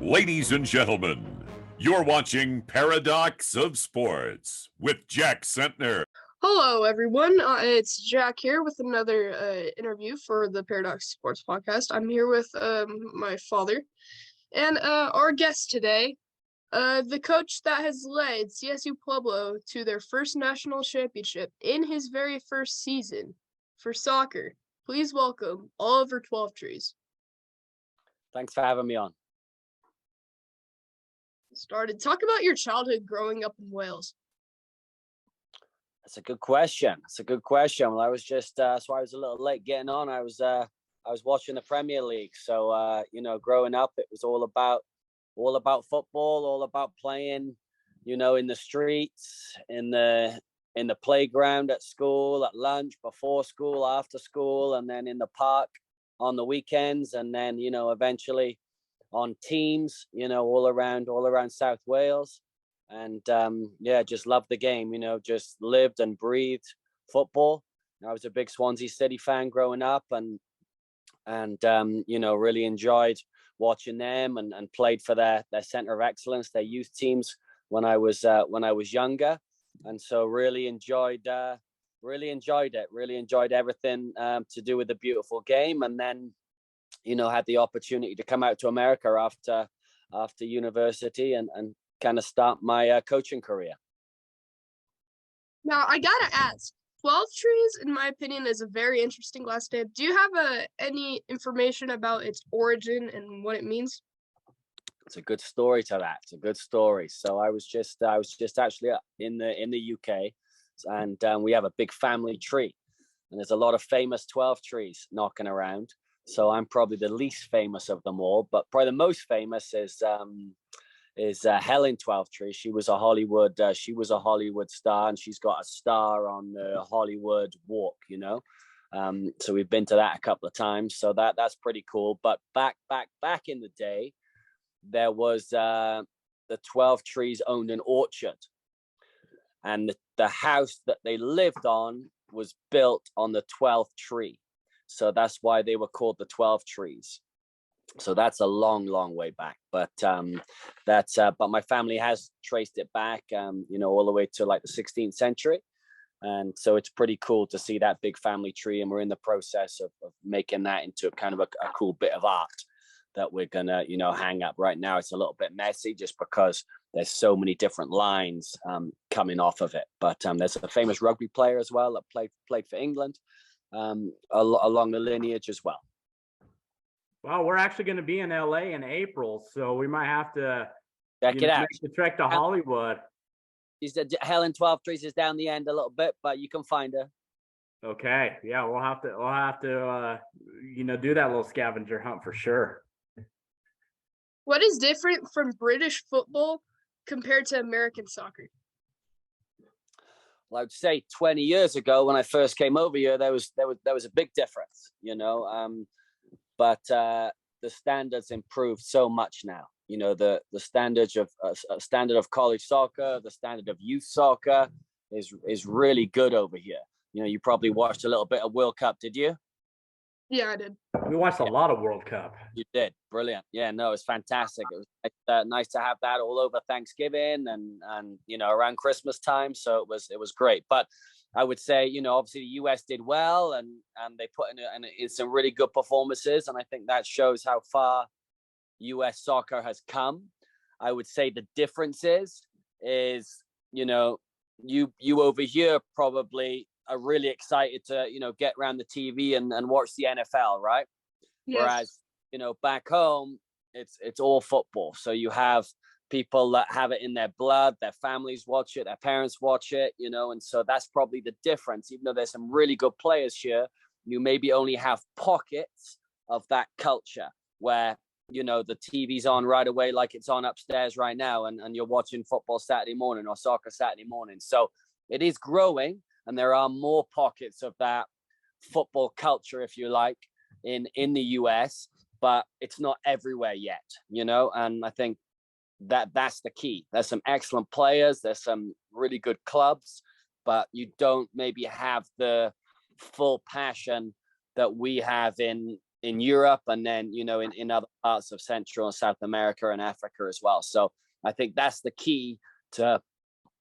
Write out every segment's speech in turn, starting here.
Ladies and gentlemen, you're watching Paradox of Sports with Jack Sentner. Hello, everyone. It's Jack here with another interview for the Paradox Sports Podcast. I'm here with my father and our guest today, the coach that has led CSU-Pueblo to their first national championship in his very first season for soccer. Please welcome Oliver Twelvetrees. Thanks for having me on. Talk about your childhood growing up in Wales. That's a good question. Well, I was just so I was a little late getting on. I was watching the Premier League. So growing up, it was all about football, all about playing, in the streets, in the playground, at school, at lunch, before school, after school, and then in the park on the weekends, and then eventually on teams, all around South Wales. And just loved the game, just lived and breathed football. I was a big Swansea City fan growing up, and really enjoyed watching them and played for their center of excellence, their youth teams when I was younger. And so really enjoyed it, really enjoyed everything to do with the beautiful game. And then had the opportunity to come out to America after university and kind of start my coaching career. Now, I gotta ask, Twelvetrees, in my opinion, is a very interesting last name. Do you have any information about its origin and what it means? It's a good story to that. It's a good story. So I was just actually in the UK, and we have a big family tree, and there's a lot of famous Twelvetrees knocking around. So I'm probably the least famous of them all, but probably the most famous is Helen Twelvetrees. She was a Hollywood star, and she's got a star on the Hollywood Walk. So we've been to that a couple of times. So that's pretty cool. But back in the day, there was the Twelvetrees owned an orchard, and the house that they lived on was built on the 12th tree. So that's why they were called the Twelvetrees. So that's a long way back, but my family has traced it back, all the way to like the 16th century. And so it's pretty cool to see that big family tree. And we're in the process of making that into kind of a cool bit of art that we're gonna, hang up. Right now it's a little bit messy just because there's so many different lines coming off of it. But there's a famous rugby player as well that played for England along the lineage as well. Well, we're actually going to be in LA in April, so we might have to check it out. Make the trek to Hollywood. Helen Twelvetrees is down the end a little bit, but you can find her. Okay, yeah, we'll have to do that little scavenger hunt for sure. What is different from British football compared to American soccer? Well, I would say 20 years ago when I first came over here, there was a big difference, but the standards improved so much now. The standard of college soccer, the standard of youth soccer is really good over here. You probably watched a little bit of World Cup, did you? Yeah, I did. We watched a lot of World Cup. You did. Brilliant. Yeah, no, it's fantastic. It was nice to have that all over Thanksgiving and around Christmas time. So it was great. But I would say, obviously the US did well and they put in some really good performances. And I think that shows how far US soccer has come. I would say the difference is, you over here probably are really excited to, get around the TV and watch the NFL, right? Yes. Whereas, back home, it's all football. So you have people that have it in their blood, their families watch it, their parents watch it, and so that's probably the difference. Even though there's some really good players here, you maybe only have pockets of that culture where, the TV's on right away, like it's on upstairs right now, and you're watching football Saturday morning or soccer Saturday morning. So it is growing, and there are more pockets of that football culture, if you like, in the US, but it's not everywhere yet, and I think that's the key. There's some excellent players, there's some really good clubs, but you don't maybe have the full passion that we have in in Europe, and then, in other parts of Central and South America and Africa as well. So I think that's the key to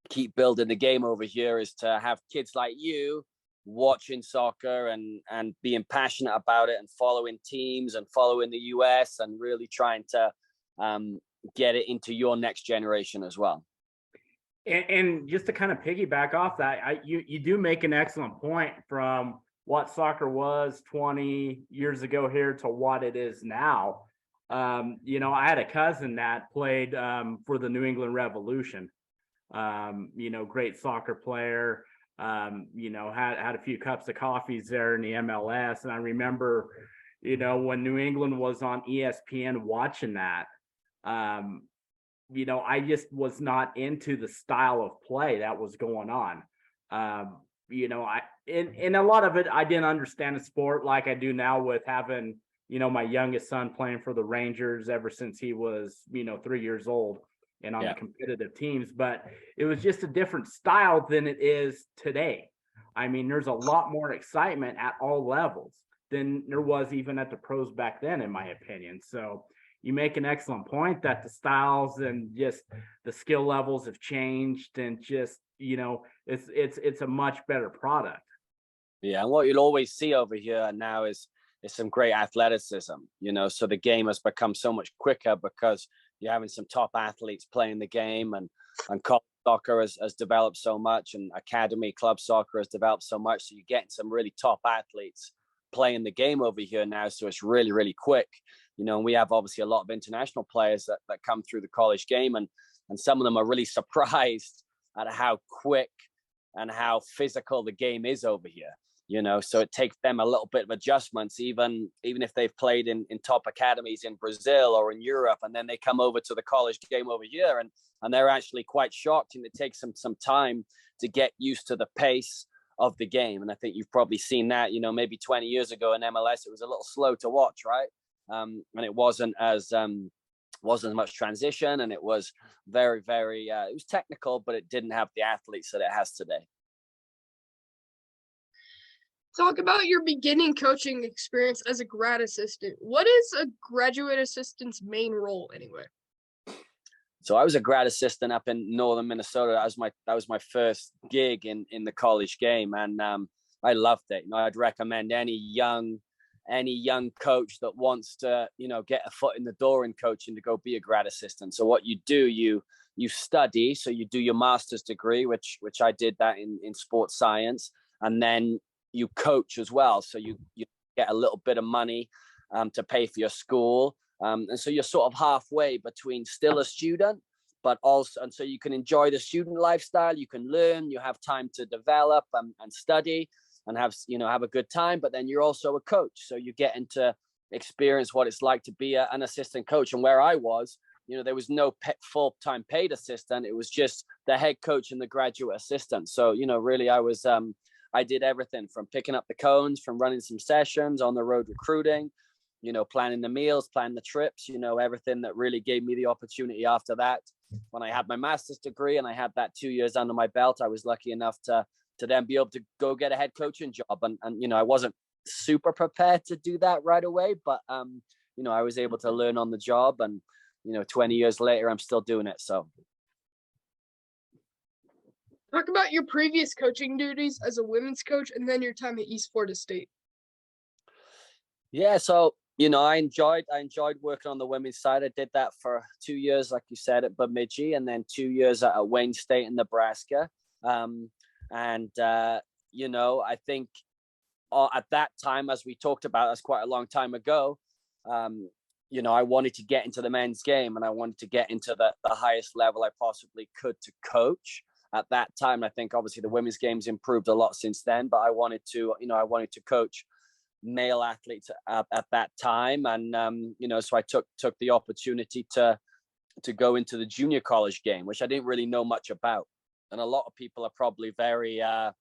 keep building the game over here, is to have kids like you watching soccer and being passionate about it and following teams and following the US and really trying to get it into your next generation as well. And just to kind of piggyback off that, you do make an excellent point from what soccer was 20 years ago here to what it is now. I had a cousin that played for the New England Revolution. Great soccer player. Had a few cups of coffees there in the MLS, and I remember, when New England was on ESPN watching that. I just was not into the style of play that was going on. In a lot of it, I didn't understand the sport like I do now with having, my youngest son playing for the Rangers ever since he was, 3 years old and on the competitive teams. But it was just a different style than it is today. I mean, there's a lot more excitement at all levels than there was even at the pros back then, in my opinion. So you make an excellent point that the styles and just the skill levels have changed, and just, it's a much better product. Yeah, and what you'll always see over here now is some great athleticism, so the game has become so much quicker because you're having some top athletes playing the game, and college soccer has developed so much, and academy club soccer has developed so much. So you're getting some really top athletes playing the game over here now. So it's really, really quick. And we have obviously a lot of international players that come through the college game, and some of them are really surprised at how quick and how physical the game is over here. So it takes them a little bit of adjustments, even if they've played in top academies in Brazil or in Europe, and then they come over to the college game over here, and they're actually quite shocked, and it takes them some time to get used to the pace of the game. And I think you've probably seen that, maybe 20 years ago in MLS, it was a little slow to watch, right? And it wasn't as much transition, and it was very, very, it was technical, but it didn't have the athletes that it has today. Talk about your beginning coaching experience as a grad assistant. What is a graduate assistant's main role anyway? So I was a grad assistant up in northern Minnesota. That was my first gig in the college game, and I loved it. I'd recommend any young coach that wants to, get a foot in the door in coaching to go be a grad assistant. So what you do, you study. So you do your master's degree, which I did that in sports science, and then you coach as well. So you get a little bit of money to pay for your school. And so you're sort of halfway between still a student, but also, and so you can enjoy the student lifestyle, you can learn, you have time to develop and study and have a good time, but then you're also a coach. So you get into experience what it's like to be an assistant coach. And where I was, there was no full-time paid assistant. It was just the head coach and the graduate assistant. So, really I did everything from picking up the cones, from running some sessions, on the road recruiting, planning the meals, planning the trips, everything that really gave me the opportunity after that. When I had my master's degree and I had that 2 years under my belt, I was lucky enough to then be able to go get a head coaching job. And I wasn't super prepared to do that right away, but, I was able to learn on the job, and, 20 years later, I'm still doing it. So. Talk about your previous coaching duties as a women's coach, and then your time at East Florida State. Yeah, so I enjoyed working on the women's side. I did that for 2 years, like you said, at Bemidji, and then 2 years at Wayne State in Nebraska. I think at that time, as we talked about, that's quite a long time ago. I wanted to get into the men's game, and I wanted to get into the highest level I possibly could to coach. At that time, I think obviously the women's game's improved a lot since then, but I wanted to coach male athletes at that time. And, so I took the opportunity to go into the junior college game, which I didn't really know much about. And a lot of people are probably very, they're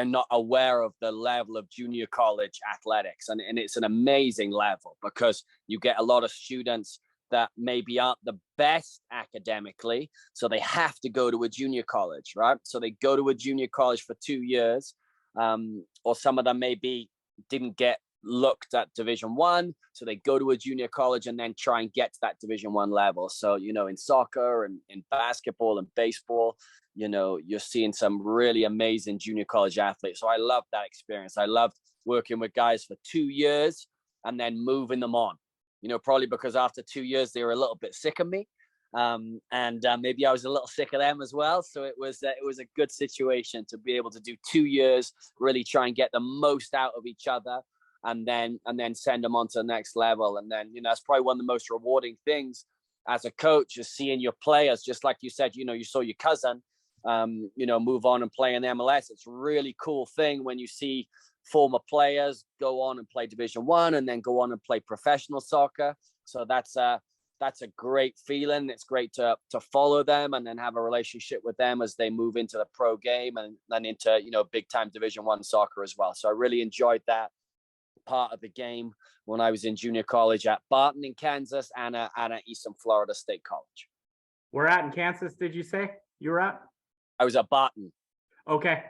not aware of the level of junior college athletics. And it's an amazing level, because you get a lot of students that maybe aren't the best academically, so they have to go to a junior college, right? So they go to a junior college for 2 years, or some of them maybe didn't get looked at Division One, so they go to a junior college and then try and get to that Division One level. So, in soccer and in basketball and baseball, you're seeing some really amazing junior college athletes. So I loved that experience. I loved working with guys for 2 years and then moving them on, probably because after 2 years, they were a little bit sick of me. And maybe I was a little sick of them as well. So it was a good situation to be able to do 2 years, really try and get the most out of each other, and then send them on to the next level. And then, that's probably one of the most rewarding things as a coach, is seeing your players, just like you said, you saw your cousin, move on and play in MLS. It's a really cool thing when you see former players go on and play Division One and then go on and play professional soccer. So that's a great feeling. It's great to follow them and then have a relationship with them as they move into the pro game and then into, big time Division One soccer as well. So I really enjoyed that part of the game when I was in junior college at Barton in Kansas and at Eastern Florida State College. Where at in Kansas, did you say you were at? I was at Barton. Okay.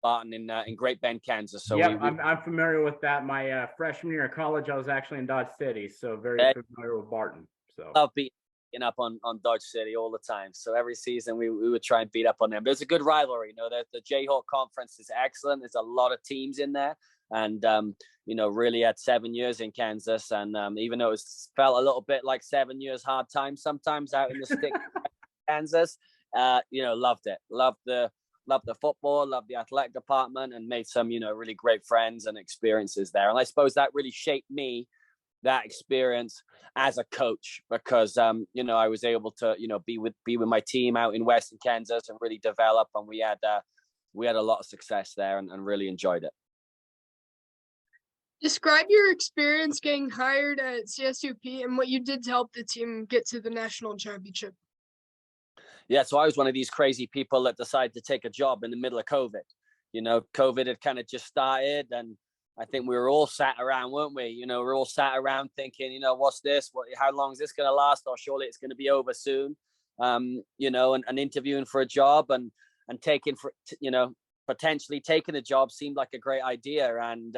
Barton in Great Bend, Kansas. So yeah, I'm familiar with that. My freshman year of college, I was actually in Dodge City, so very familiar with Barton. So I'll beat up on Dodge City all the time. So every season we would try and beat up on them. There's a good rivalry. The Jayhawk Conference is excellent. There's a lot of teams in there, and really had 7 years in Kansas, and even though it felt a little bit like 7 years hard time sometimes out in the stick, Kansas, loved it. Loved the football, loved the athletic department, and made some really great friends and experiences there. And I suppose that really shaped me, that experience as a coach, because I was able to be with my team out in Western Kansas and really develop, and we had a lot of success there and really enjoyed it. Describe your experience getting hired at CSU-P and what you did to help the team get to the national championship. Yeah, so I was one of these crazy people that decided to take a job in the middle of COVID. COVID had kind of just started, and I think we were all sat around, weren't we? We were all sat around thinking, what's this? How long is this going to last? Or surely it's going to be over soon. And interviewing for a job and taking potentially taking a job seemed like a great idea. And,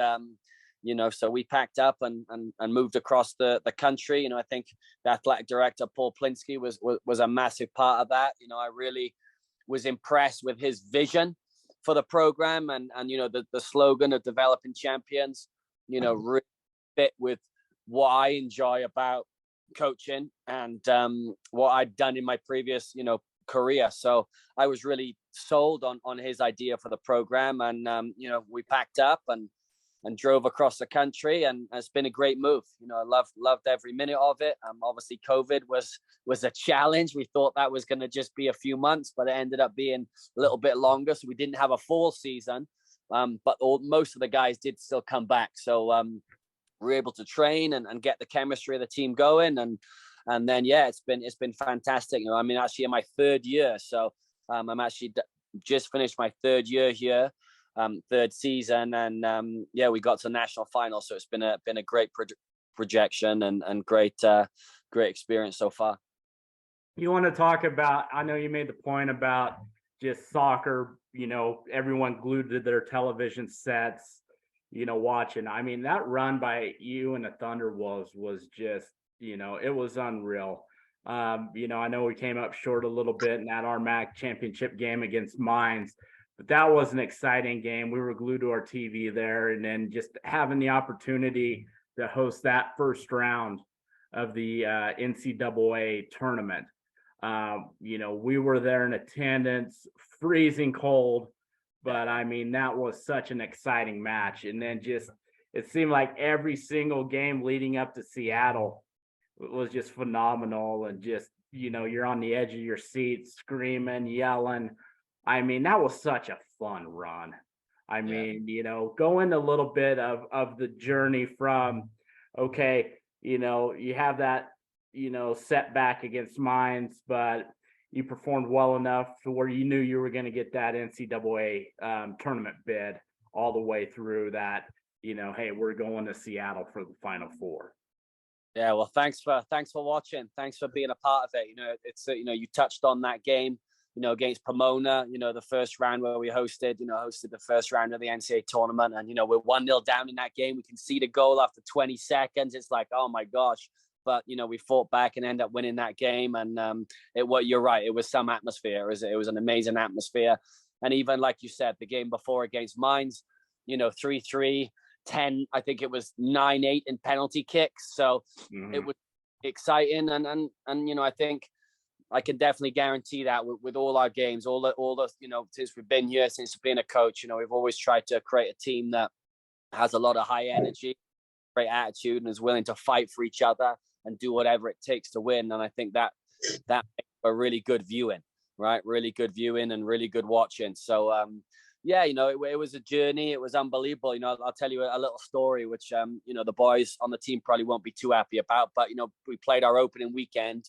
so we packed up and moved across the country. I think the athletic director, Paul Plinsky, was a massive part of that. I really was impressed with his vision for the program, and the slogan of developing champions, really fit with what I enjoy about coaching and what I'd done in my previous, career. So I was really sold on his idea for the program, and we packed up and drove across the country, and it's been a great move. I loved every minute of it. Obviously COVID was a challenge. We thought that was going to just be a few months, but it ended up being a little bit longer. So we didn't have a fall season, but most of the guys did still come back. So we were able to train and get the chemistry of the team going. And then, yeah, it's been fantastic. Actually in my third year. So I'm actually just finished my third year here. Third season, and we got to national final, so it's been a great projection and great experience so far. You want to talk about, I know you made the point about just soccer, everyone glued to their television sets, watching. That run by you and the Thunderwolves was just, it was unreal. I know we came up short a little bit in that RMAC championship game against Mines, but that was an exciting game. We were glued to our TV there, and then just having the opportunity to host that first round of the NCAA tournament. We were there in attendance, freezing cold, but that was such an exciting match. And then it seemed like every single game leading up to Seattle was just phenomenal, and just, you're on the edge of your seat, screaming, yelling. That was such a fun run. Go into a little bit of the journey from, okay, you have that, setback against Mines, but you performed well enough to where you knew you were going to get that NCAA tournament bid all the way through that, hey, we're going to Seattle for the Final Four. Yeah, well, thanks for watching. Thanks for being a part of it. It's you touched on that game against Pomona, the first round where we hosted the first round of the NCAA tournament. And, we're 1-0 down in that game. We concede a goal after 20 seconds. It's like, oh my gosh. But, we fought back and ended up winning that game. And you're right. It was some atmosphere. It was an amazing atmosphere. And even like you said, the game before against Mines, 3-3, 10, I think it was 9-8 in penalty kicks. So it was exciting. And I think I can definitely guarantee that with all our games, all the since we've been here, since being a coach, we've always tried to create a team that has a lot of high energy, great attitude, and is willing to fight for each other and do whatever it takes to win. And I think that makes a really good viewing, right? Really good viewing and really good watching. So, it was a journey. It was unbelievable. I'll tell you a little story, which, the boys on the team probably won't be too happy about, but, we played our opening weekend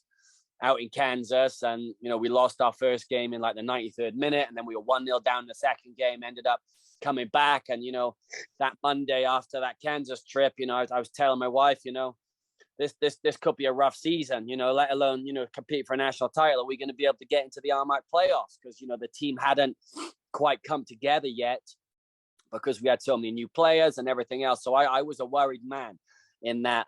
out in Kansas, and we lost our first game in like the 93rd minute, and then we were 1-0 down in the second game, ended up coming back. And that Monday after that Kansas trip, I was telling my wife, this could be a rough season, let alone compete for a national title. Are we going to be able to get into the RMAC playoffs? Because the team hadn't quite come together yet, because we had so many new players and everything else. So I was a worried man in that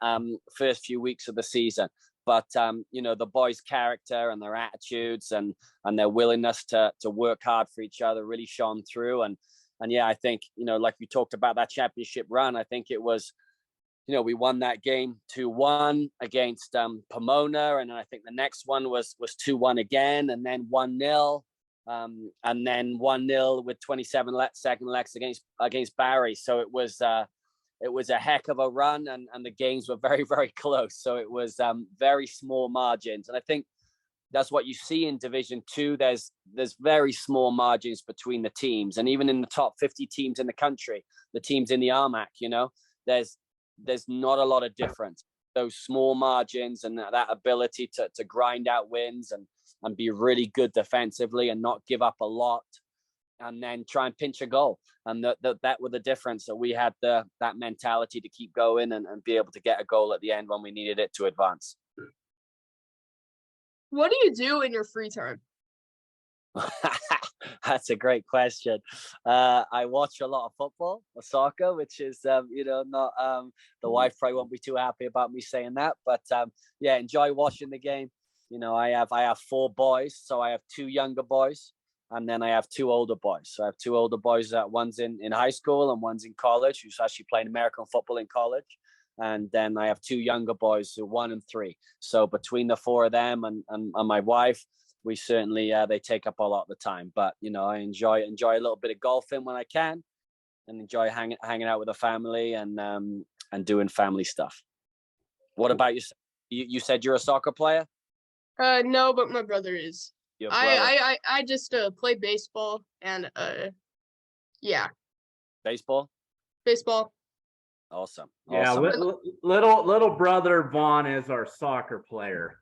first few weeks of the season. But, the boys' character and their attitudes and their willingness to work hard for each other really shone through. And yeah, I think, like we talked about that championship run, I think it was, we won that game 2-1 against Pomona. And I think the next one was 2-1 again, and then 1-0. And then 1-0 with 27 second legs against Barry. So it was a heck of a run, and the games were very, very close. So it was very small margins. And I think that's what you see in Division 2. There's very small margins between the teams. And even in the top 50 teams in the country, the teams in the RMAC, there's not a lot of difference. Those small margins and that ability to grind out wins and be really good defensively and not give up a lot, and then try and pinch a goal. And that were the difference, that we had that mentality to keep going and be able to get a goal at the end when we needed it to advance. What do you do in your free time? That's a great question. I watch a lot of football or soccer, which is, not, the wife probably won't be too happy about me saying that, but enjoy watching the game. I have 4 boys, so I have 2 younger boys, and then I have 2 older boys. So I have 2 older boys, one's in high school and one's in college, who's actually playing American football in college. And then I have 2 younger boys, 1 and 3. So between the 4 of them and my wife, we certainly, they take up a lot of the time. But, I enjoy a little bit of golfing when I can, and enjoy hanging out with the family and doing family stuff. What about you? You said you're a soccer player? No, but my brother is. I just play baseball and yeah. Baseball. Awesome. Yeah, little brother Vaughn is our soccer player.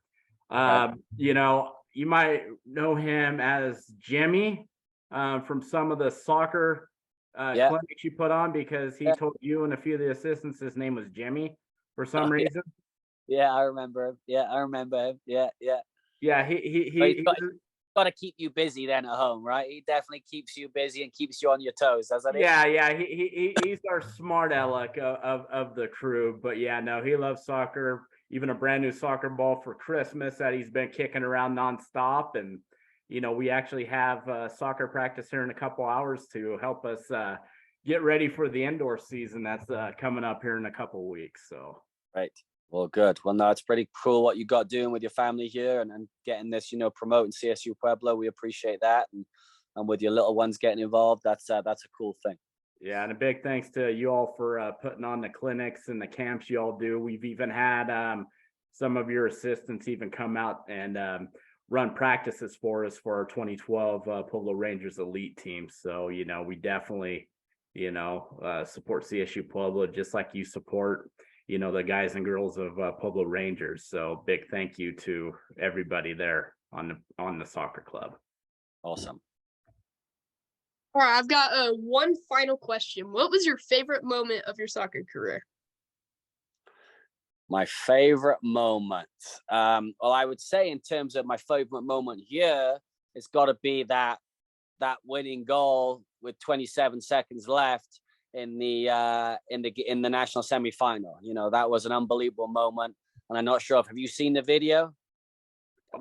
You might know him as Jimmy from some of the soccer clinics you put on, because he told you and a few of the assistants his name was Jimmy for some reason. Yeah, I remember him. Yeah, he got to keep you busy then at home, right? He definitely keeps you busy and keeps you on your toes, doesn't he? Yeah. He's our smart aleck of the crew. But yeah, no, he loves soccer. Even a brand new soccer ball for Christmas that he's been kicking around nonstop. And we actually have soccer practice here in a couple hours to help us get ready for the indoor season that's coming up here in a couple weeks. So right. Well, good. Well, no, it's pretty cool what you got doing with your family here and getting this, promoting CSU-Pueblo. We appreciate that. And with your little ones getting involved, that's a cool thing. Yeah, and a big thanks to you all for putting on the clinics and the camps you all do. We've even had some of your assistants even come out and run practices for us for our 2012 Pueblo Rangers elite team. So, we definitely, support CSU-Pueblo just like you support the guys and girls of Pueblo Rangers. So big thank you to everybody there on the soccer club. Awesome. All right, I've got one final question. What was your favorite moment of your soccer career? My favorite moment. Well, I would say in terms of my favorite moment here, it's got to be that winning goal with 27 seconds left in the national semifinal. You know, that was an unbelievable moment, and I'm not sure have you seen the video?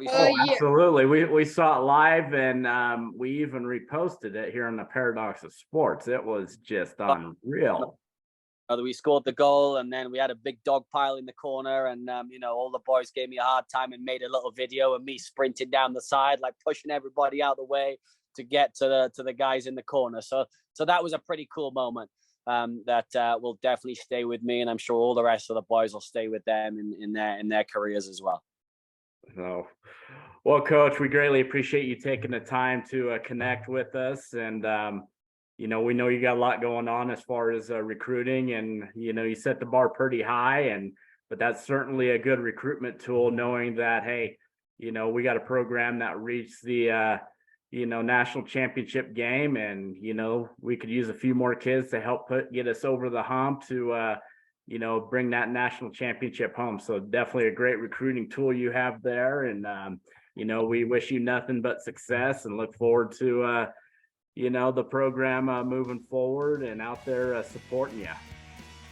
Yeah. Absolutely. We saw it live, and we even reposted it here on the Paradox of Sports. It was just unreal. We scored the goal, and then we had a big dog pile in the corner, and you know, all the boys gave me a hard time and made a little video of me sprinting down the side, like pushing everybody out of the way to get to the guys in the corner. So that was a pretty cool moment that will definitely stay with me, and I'm sure all the rest of the boys will stay with them in their careers as well. So, well, Coach, we greatly appreciate you taking the time to connect with us, and you know, we know you got a lot going on as far as recruiting, and you know, you set the bar pretty high, but that's certainly a good recruitment tool, knowing that, hey, you know, we got a program that reached the you know, national championship game, and you know, we could use a few more kids to help get us over the hump to you know, bring that national championship home. So definitely a great recruiting tool you have there, and you know, we wish you nothing but success and look forward to you know, the program moving forward and out there supporting you.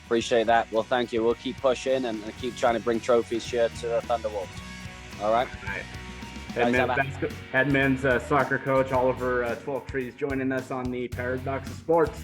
Appreciate that. Well, thank you. We'll keep pushing and keep trying to bring trophies here to the Thunderwolves. All right. Head men's soccer coach Oliver Twelvetrees joining us on the Paradox of Sports.